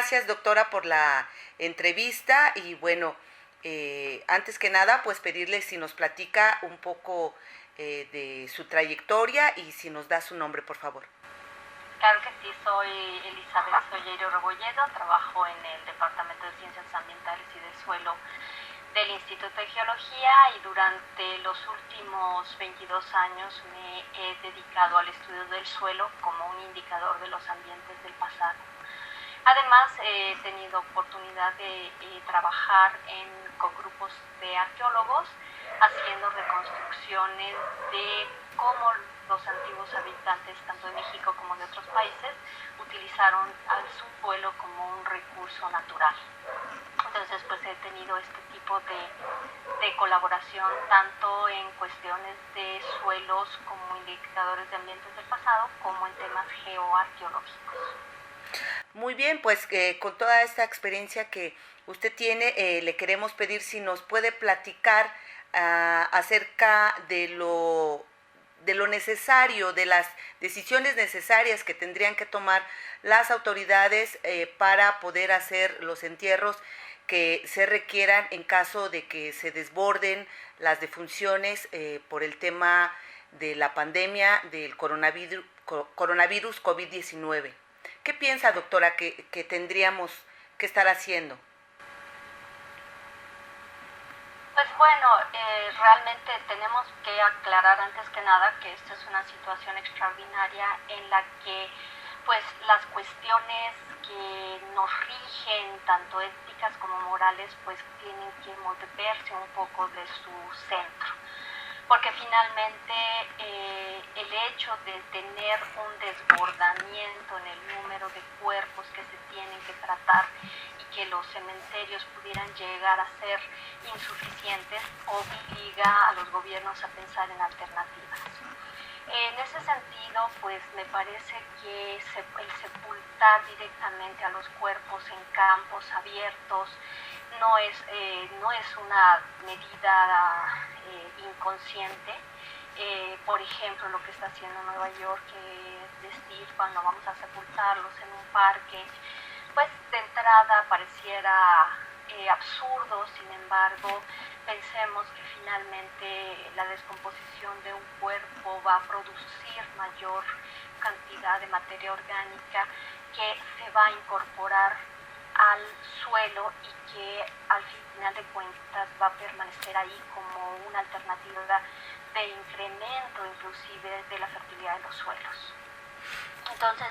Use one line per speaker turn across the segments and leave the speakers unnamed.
gracias, doctora, por la entrevista y bueno, antes que nada, pues pedirle si nos platica un poco de su trayectoria y si nos da su nombre, por favor.
Claro que sí, soy Elizabeth Solleiro Rebolledo, trabajo en el Departamento de Ciencias Ambientales y del Suelo del Instituto de Geología y durante los últimos 22 años me he dedicado al estudio del suelo como un indicador de los ambientes del pasado. Además, he tenido oportunidad de trabajar con grupos de arqueólogos haciendo reconstrucciones de cómo los antiguos habitantes, tanto de México como de otros países, utilizaron al suelo como un recurso natural. Entonces, pues he tenido este tipo de colaboración tanto en cuestiones de suelos como indicadores de ambientes del pasado, como en temas geoarqueológicos.
Muy bien, pues con toda esta experiencia que usted tiene, le queremos pedir si nos puede platicar acerca de lo necesario, de las decisiones necesarias que tendrían que tomar las autoridades para poder hacer los entierros que se requieran en caso de que se desborden las defunciones por el tema de la pandemia del coronavirus COVID-19. ¿Qué piensa, doctora, que tendríamos que estar haciendo?
Pues bueno, realmente tenemos que aclarar antes que nada que esta es una situación extraordinaria en la que pues las cuestiones que nos rigen, tanto éticas como morales, pues tienen que moverse un poco de su centro. Porque finalmente el hecho de tener un desbordamiento en el número de cuerpos que se tienen que tratar y que los cementerios pudieran llegar a ser insuficientes obliga a los gobiernos a pensar en alternativas. En ese sentido, pues me parece que el sepultar directamente a los cuerpos en campos abiertos no es una medida inconsciente. Por ejemplo, lo que está haciendo Nueva York, que es decir, cuando vamos a sepultarlos en un parque, pues de entrada pareciera absurdo. Sin embargo, pensemos que finalmente la descomposición de un cuerpo va a producir mayor cantidad de materia orgánica que se va a incorporar al suelo y que al final de cuentas va a permanecer ahí como una alternativa de incremento inclusive de la fertilidad de los suelos. Entonces,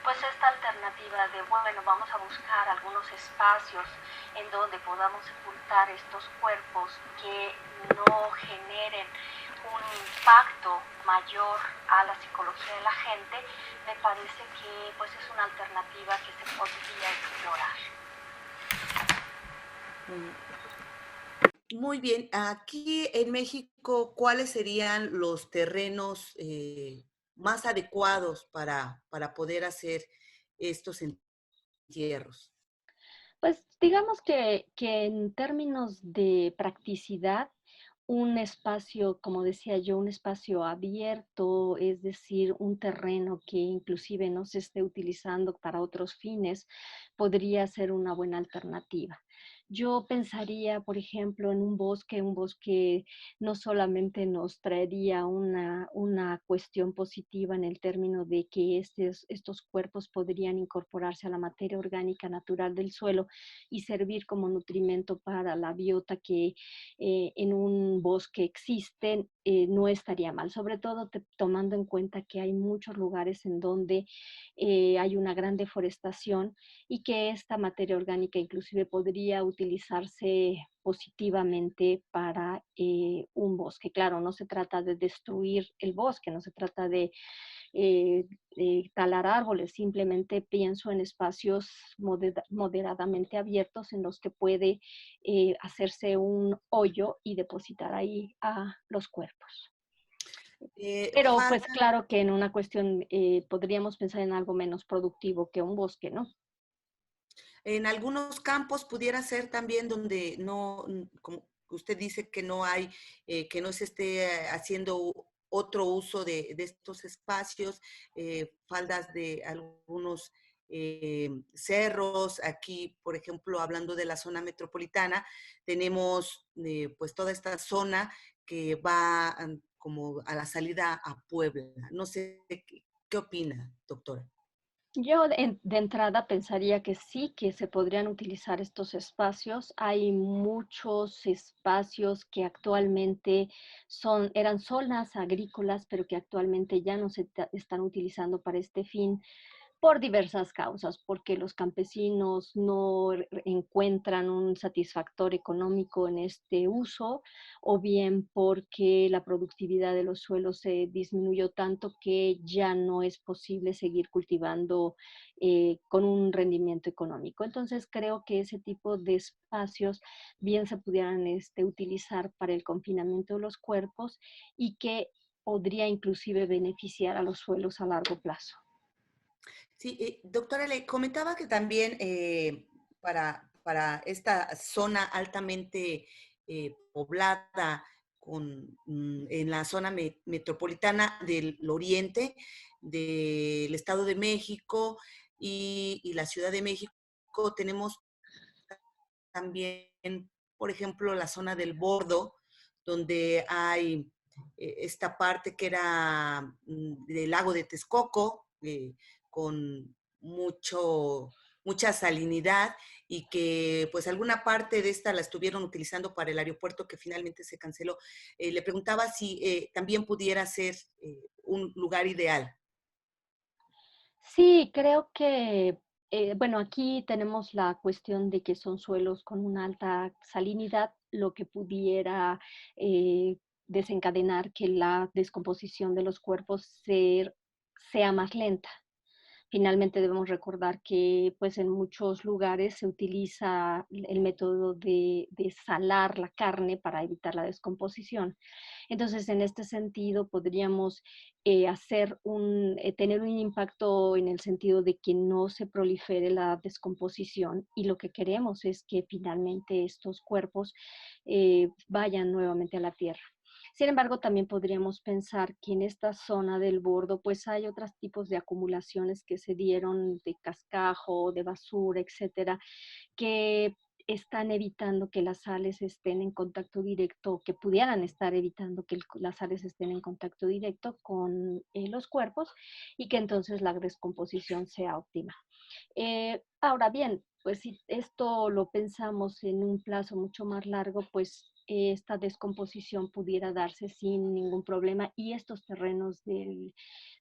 pues esta alternativa de, bueno, vamos a buscar algunos espacios en donde podamos sepultar estos cuerpos que no generen un impacto mayor a la psicología de la gente, me parece que pues es una alternativa que se podría explorar.
Muy bien, aquí en México, ¿cuáles serían los terrenos más adecuados para poder hacer estos entierros?
Pues digamos que en términos de practicidad, un espacio, como decía yo, un espacio abierto, es decir, un terreno que inclusive no se esté utilizando para otros fines, podría ser una buena alternativa. Yo pensaría, por ejemplo, en un bosque no solamente nos traería una cuestión positiva en el término de que estos cuerpos podrían incorporarse a la materia orgánica natural del suelo y servir como nutrimento para la biota que en un bosque existen, no estaría mal, sobre todo tomando en cuenta que hay muchos lugares en donde hay una gran deforestación y que esta materia orgánica inclusive podría utilizarse positivamente para un bosque. Claro, no se trata de destruir el bosque, no se trata de talar árboles, simplemente pienso en espacios moderadamente abiertos en los que puede hacerse un hoyo y depositar ahí a los cuerpos. Pero pues
Falta,
claro que en una cuestión podríamos pensar en algo menos productivo que un bosque, ¿no?
en algunos campos pudiera ser también donde no, como usted dice que no hay, que no se esté haciendo otro uso de estos espacios, faldas de algunos cerros. Aquí, por ejemplo, hablando de la zona metropolitana, tenemos pues toda esta zona que va como a la salida a Puebla. No sé, ¿qué opina, doctora?
Yo de entrada pensaría que sí, que se podrían utilizar estos espacios. Hay muchos espacios que actualmente eran zonas agrícolas, pero que actualmente ya no están utilizando para este fin por diversas causas, porque los campesinos no encuentran un satisfactor económico en este uso, o bien porque la productividad de los suelos se disminuyó tanto que ya no es posible seguir cultivando con un rendimiento económico. Entonces creo que ese tipo de espacios bien se pudieran utilizar para el confinamiento de los cuerpos y que podría inclusive beneficiar a los suelos a largo plazo.
Sí, doctora, le comentaba que también para esta zona altamente poblada en la zona metropolitana del oriente del Estado de México y la Ciudad de México, tenemos también, por ejemplo, la zona del Bordo, donde hay esta parte que era del lago de Texcoco, con mucha salinidad y que pues alguna parte de esta la estuvieron utilizando para el aeropuerto que finalmente se canceló. Le preguntaba si también pudiera ser un lugar ideal.
Sí, creo que, bueno, aquí tenemos la cuestión de que son suelos con una alta salinidad, lo que pudiera desencadenar que la descomposición de los cuerpos sea más lenta. Finalmente debemos recordar que pues en muchos lugares se utiliza el método de salar la carne para evitar la descomposición. Entonces, en este sentido, podríamos tener un impacto en el sentido de que no se prolifere la descomposición y lo que queremos es que finalmente estos cuerpos vayan nuevamente a la tierra. Sin embargo, también podríamos pensar que en esta zona del bordo, pues hay otros tipos de acumulaciones que se dieron de cascajo, de basura, etcétera, que están evitando que las sales estén en contacto directo, que pudieran estar evitando que las sales estén en contacto directo con los cuerpos y que entonces la descomposición sea óptima. Ahora bien, pues si esto lo pensamos en un plazo mucho más largo, pues esta descomposición pudiera darse sin ningún problema y estos terrenos de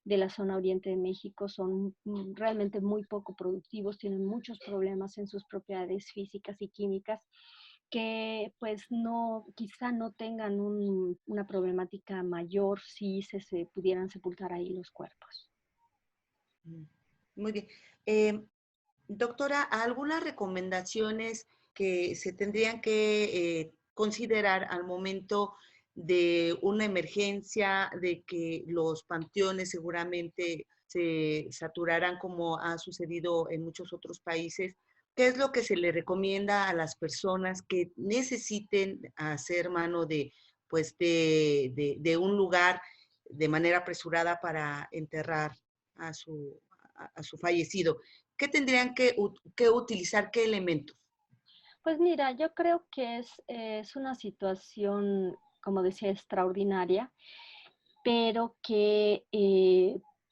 la zona oriente de México son realmente muy poco productivos, tienen muchos problemas en sus propiedades físicas y químicas que pues no, quizá no tengan una problemática mayor si se pudieran sepultar ahí los cuerpos.
Mm, muy bien. Eh, Doctora, algunas recomendaciones que se tendrían que considerar al momento de una emergencia, de que los panteones seguramente se saturarán como ha sucedido en muchos otros países. ¿Qué es lo que se le recomienda a las personas que necesiten hacer mano de, pues de un lugar de manera apresurada para enterrar a a su fallecido? ¿Qué tendrían que utilizar? ¿Qué elementos?
Pues mira, yo creo que es una situación, como decía, extraordinaria, pero que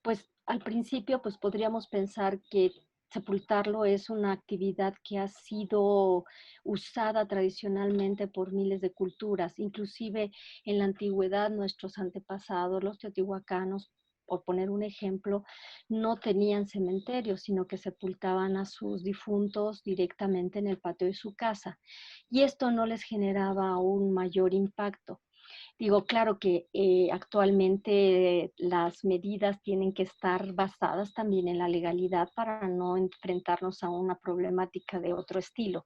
pues al principio pues podríamos pensar que sepultarlo es una actividad que ha sido usada tradicionalmente por miles de culturas, inclusive en la antigüedad nuestros antepasados, los teotihuacanos, por poner un ejemplo, no tenían cementerios, sino que sepultaban a sus difuntos directamente en el patio de su casa. Y esto no les generaba un mayor impacto. Digo, claro que actualmente las medidas tienen que estar basadas también en la legalidad para no enfrentarnos a una problemática de otro estilo.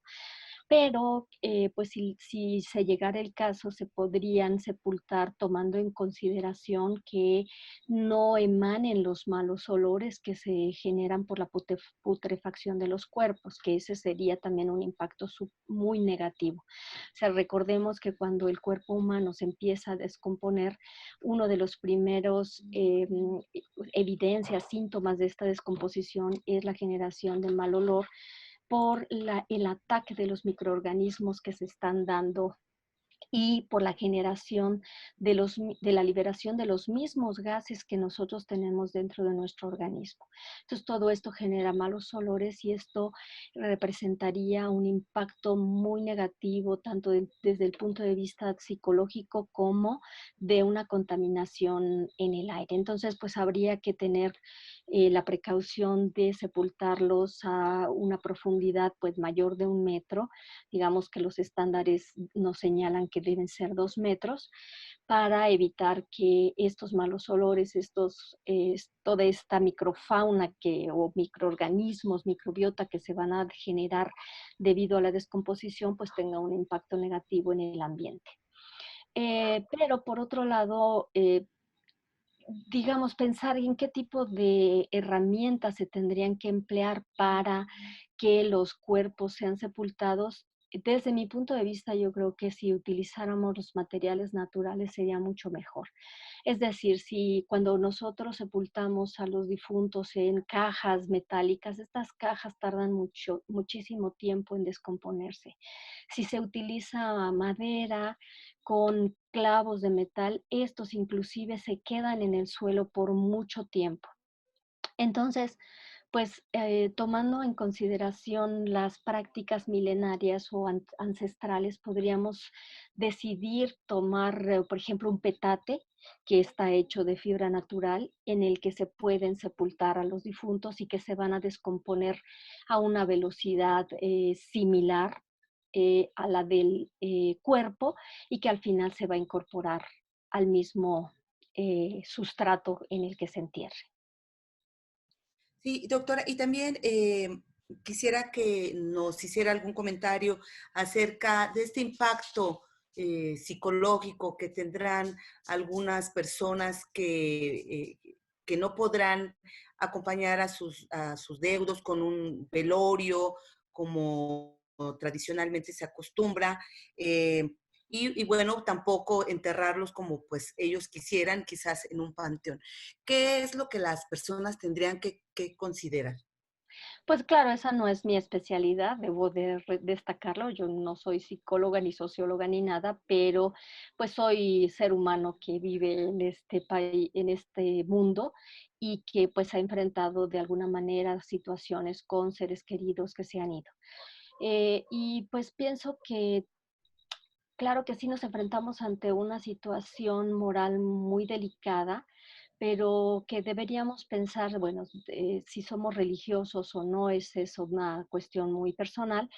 pero pues si se llegara el caso, se podrían sepultar tomando en consideración que no emanen los malos olores que se generan por la putrefacción de los cuerpos, que ese sería también un impacto muy negativo. O sea, recordemos que cuando el cuerpo humano se empieza a descomponer, uno de los primeros evidencias, síntomas de esta descomposición es la generación de mal olor por el ataque de los microorganismos que se están dando y por la generación de la liberación de los mismos gases que nosotros tenemos dentro de nuestro organismo. Entonces, todo esto genera malos olores y esto representaría un impacto muy negativo, tanto desde el punto de vista psicológico como de una contaminación en el aire. Entonces, pues habría que tener la precaución de sepultarlos a una profundidad pues mayor de 1 metro. Digamos que los estándares nos señalan que deben ser 2 metros para evitar que estos malos olores, toda esta microfauna o microorganismos, microbiota que se van a generar debido a la descomposición, pues tenga un impacto negativo en el ambiente. Pero por otro lado, digamos, pensar en qué tipo de herramientas se tendrían que emplear para que los cuerpos sean sepultados. Desde mi punto de vista, yo creo que si utilizáramos los materiales naturales sería mucho mejor. Es decir, si cuando nosotros sepultamos a los difuntos en cajas metálicas, estas cajas tardan muchísimo tiempo en descomponerse. Si se utiliza madera con clavos de metal, estos inclusive se quedan en el suelo por mucho tiempo. Entonces, pues tomando en consideración las prácticas milenarias o ancestrales, podríamos decidir tomar, por ejemplo, un petate que está hecho de fibra natural en el que se pueden sepultar a los difuntos y que se van a descomponer a una velocidad similar a la del cuerpo y que al final se va a incorporar al mismo sustrato en el que se entierre.
Sí, doctora, y también quisiera que nos hiciera algún comentario acerca de este impacto psicológico que tendrán algunas personas que no podrán acompañar a sus deudos con un velorio, como tradicionalmente se acostumbra. Y bueno, tampoco enterrarlos como pues ellos quisieran, quizás en un panteón. ¿Qué es lo que las personas tendrían que considerar?
Pues claro, esa no es mi especialidad, debo de destacarlo. Yo no soy psicóloga ni socióloga ni nada, pero pues soy ser humano que vive en este país, en este mundo y que pues ha enfrentado de alguna manera situaciones con seres queridos que se han ido. Y pues pienso que claro que sí nos enfrentamos ante una situación moral muy delicada, pero que deberíamos pensar, bueno, si somos religiosos o no, es eso una cuestión muy personal,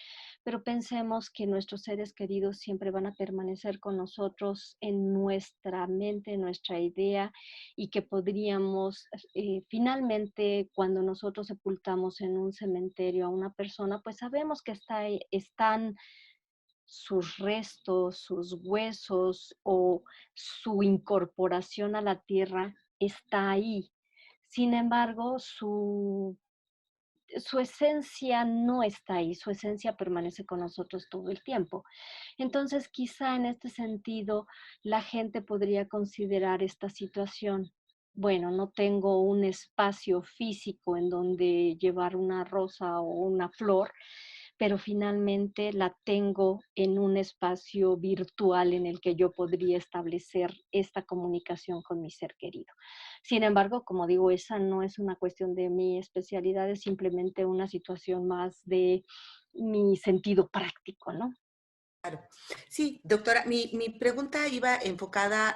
pero pensemos que nuestros seres queridos siempre van a permanecer con nosotros en nuestra mente, en nuestra idea, y que podríamos, finalmente, cuando nosotros sepultamos en un cementerio a una persona, pues sabemos que están sus restos, sus huesos o su incorporación a la tierra está ahí. Sin embargo, su esencia no está ahí, su esencia permanece con nosotros todo el tiempo. Entonces, quizá en este sentido, la gente podría considerar esta situación. Bueno, no tengo un espacio físico en donde llevar una rosa o una flor, pero finalmente la tengo en un espacio virtual en el que yo podría establecer esta comunicación con mi ser querido. Sin embargo, como digo, esa no es una cuestión de mi especialidad, es simplemente una situación más de mi sentido práctico, ¿no?
Sí, doctora, mi pregunta iba enfocada,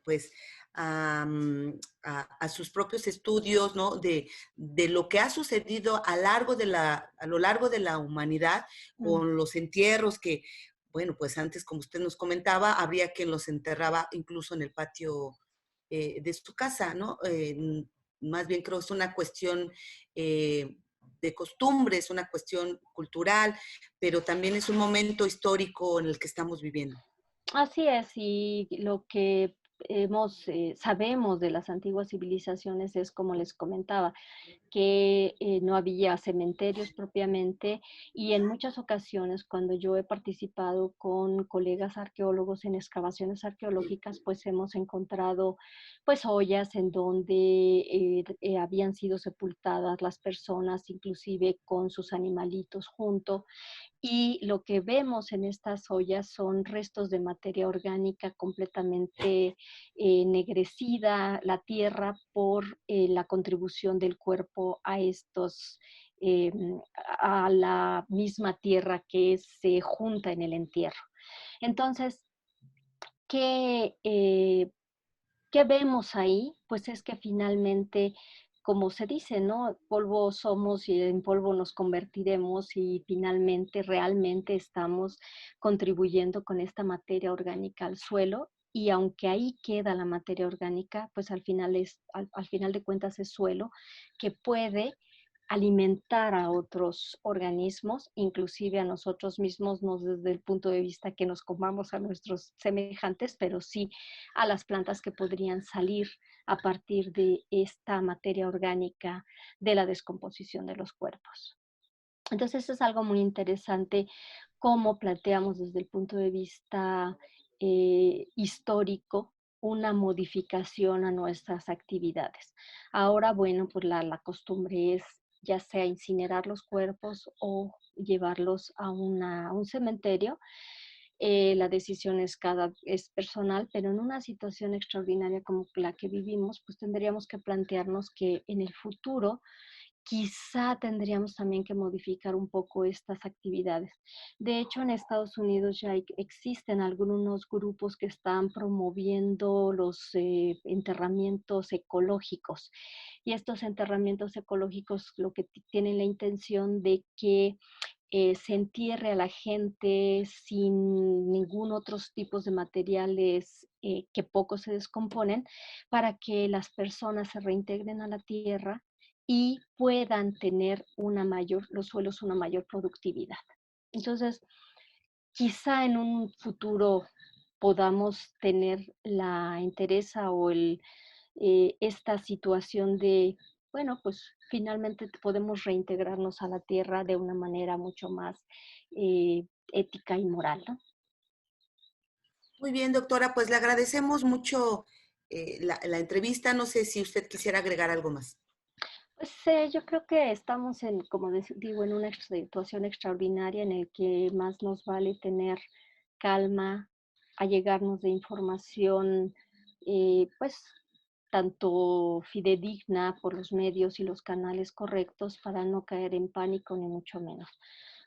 pues, a sus propios estudios, ¿no? De lo que ha sucedido a lo largo de la humanidad
Mm.
con los entierros que, bueno, pues antes, como usted nos comentaba, habría quien los enterraba incluso en el patio de su casa, ¿no? Más bien creo que es una cuestión eh, de costumbres, una cuestión cultural, pero también es un momento histórico en el que estamos viviendo.
Así es, y lo que sabemos de las antiguas civilizaciones es, como les comentaba, que no había cementerios propiamente y en muchas ocasiones cuando yo he participado con colegas arqueólogos en excavaciones arqueológicas, pues hemos encontrado pues ollas en donde habían sido sepultadas las personas, inclusive con sus animalitos junto, y lo que vemos en estas ollas son restos de materia orgánica completamente ennegrecida, la tierra, por la contribución del cuerpo a estos, eh, a la misma tierra que se junta en el entierro. Entonces, ¿qué, ¿qué vemos ahí? Pues es que finalmente, como se dice, ¿no? Polvo somos y en polvo nos convertiremos, y finalmente realmente estamos contribuyendo con esta materia orgánica al suelo. Y aunque ahí queda la materia orgánica, pues al final de cuentas es suelo que puede alimentar a otros organismos, inclusive a nosotros mismos, no desde el punto de vista que nos comamos a nuestros semejantes, pero sí a las plantas que podrían salir a partir de esta materia orgánica de la descomposición de los cuerpos. Entonces es algo muy interesante cómo planteamos desde el punto de vista histórico una modificación a nuestras actividades. Ahora, bueno, pues la costumbre es ya sea incinerar los cuerpos o llevarlos a un cementerio. La decisión es personal, pero en una situación extraordinaria como la que vivimos, pues tendríamos que plantearnos que en el futuro quizá tendríamos también que modificar un poco estas actividades. De hecho, en Estados Unidos ya existen algunos grupos que están promoviendo los enterramientos ecológicos. Y estos enterramientos ecológicos lo que tienen la intención de que se entierre a la gente sin ningún otros tipos de materiales que poco se descomponen, para que las personas se reintegren a la tierra y puedan tener los suelos una mayor productividad. Entonces, quizá en un futuro podamos tener la interesa o esta situación de, bueno, pues finalmente podemos reintegrarnos a la tierra de una manera mucho más ética y moral, ¿no?
Muy bien, doctora, pues le agradecemos mucho la entrevista. No sé si usted quisiera agregar algo más.
Pues yo creo que estamos en, como digo, en una situación extraordinaria en el que más nos vale tener calma, allegarnos de información, pues tanto fidedigna por los medios y los canales correctos para no caer en pánico ni mucho menos.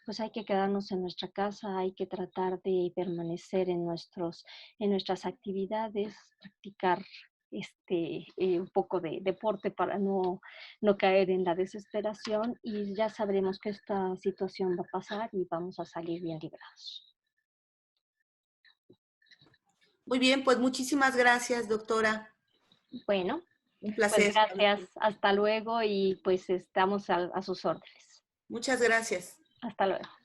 Pues hay que quedarnos en nuestra casa, hay que tratar de permanecer en nuestras actividades, practicar un poco de deporte para no caer en la desesperación, y ya sabremos que esta situación va a pasar y vamos a salir bien librados.
Muy bien, pues muchísimas gracias, doctora.
Bueno,
Un
pues
placer.
gracias, hasta luego, y pues estamos a sus órdenes.
Muchas gracias.
Hasta luego.